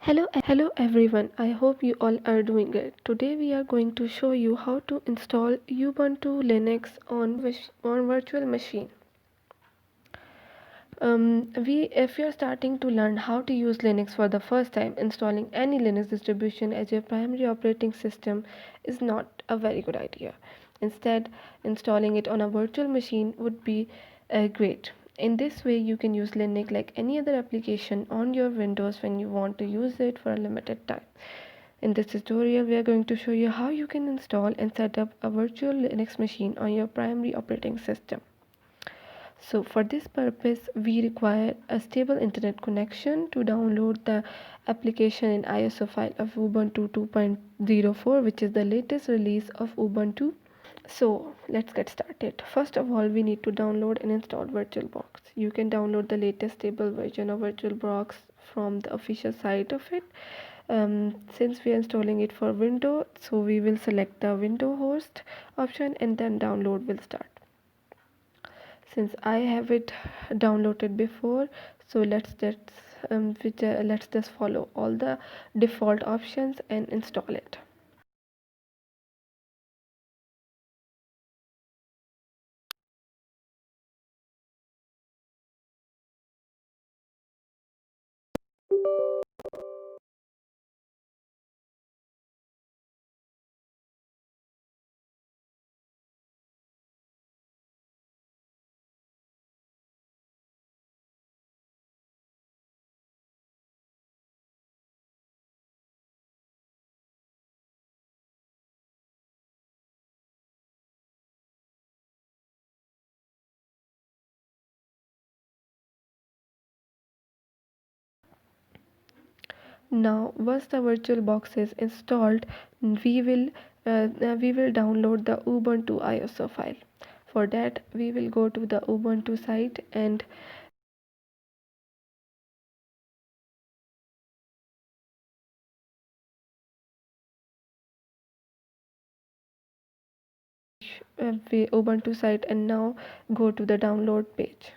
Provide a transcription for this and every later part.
Hello everyone. I hope you all are doing good. Today we are going to show you how to install Ubuntu Linux on virtual machine. If you're starting to learn how to use Linux for the first time, installing any Linux distribution as your primary operating system is not a very good idea. Instead, installing it on a virtual machine would be great. In this way, you can use Linux like any other application on your Windows when you want to use it for a limited time. In this tutorial, we are going to show you how you can install and set up a virtual Linux machine on your primary operating system. So for this purpose, we require a stable internet connection to download the application in ISO file of Ubuntu 2.04, which is the latest release of Ubuntu. So let's get started. First of all, we need to download and install VirtualBox. You can download the latest stable version of VirtualBox from the official site of it. Since we are installing it for Windows, so we will select the Windows host option and then download will start. Since I have it downloaded before, so let's just follow all the default options and install it. Now once the VirtualBox is installed, we will download the Ubuntu ISO file. For that, we will go to the Ubuntu site and Ubuntu site and now go to the download page.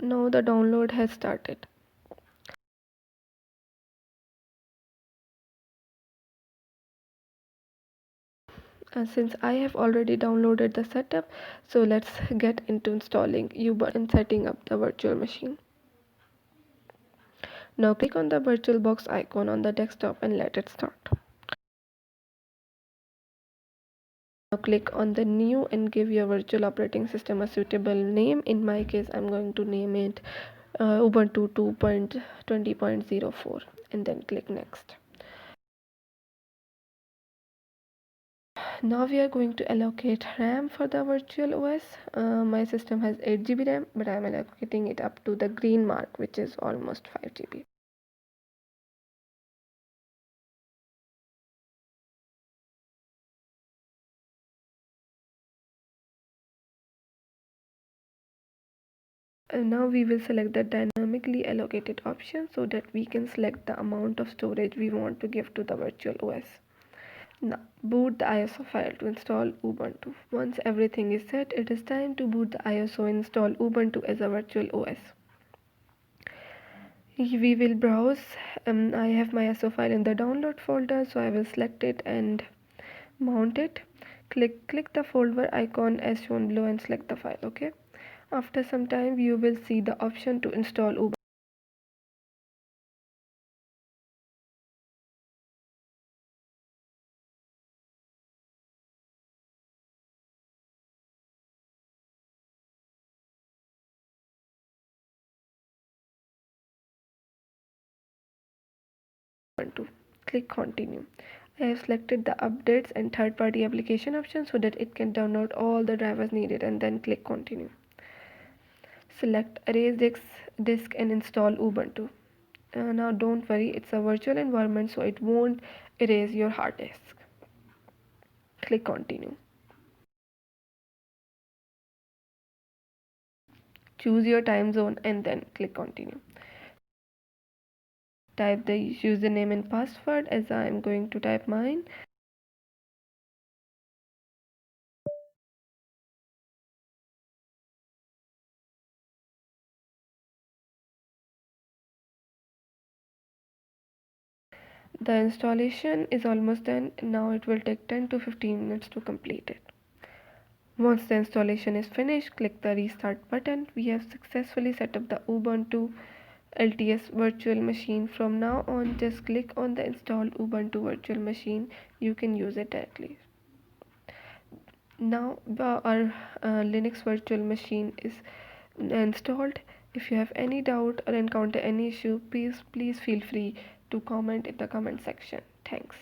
Now the download has started. Since I have already downloaded the setup, so let's get into installing Ubuntu and setting up the virtual machine. Now click on the VirtualBox icon on the desktop and let it start. Now click on the new and give your virtual operating system a suitable name. In my case, I'm going to name it Ubuntu 2.20.04 and then click next. Now we are going to allocate RAM for the virtual OS. My system has 8 GB RAM, but I am allocating it up to the green mark, which is almost 5 GB. Now we will select the dynamically allocated option so that we can select the amount of storage we want to give to the virtual OS. Now boot the ISO file to install Ubuntu. Once everything is set, it is time to boot the ISO and install Ubuntu as a virtual OS. We will browse. I have my ISO file in the download folder, so I will select it and mount it. Click the folder icon as shown below and select the file. Okay. After some time, you will see the option to install Ubuntu. Click continue. I have selected the updates and third-party application option so that it can download all the drivers needed and then click continue. Select erase disk and install Ubuntu. Now don't worry, it's a virtual environment so it won't erase your hard disk. Click continue. Choose your time zone and then click continue. Type the username and password as I am going to type mine. The installation is almost done. Now it will take 10 to 15 minutes to complete it. Once the installation is finished, click the restart button. We have successfully set up the Ubuntu LTS virtual machine. From now on, just click on the install Ubuntu virtual machine. You can use it directly. Now our Linux virtual machine is installed. If you have any doubt or encounter any issue, please feel free to comment in the comment section. Thanks.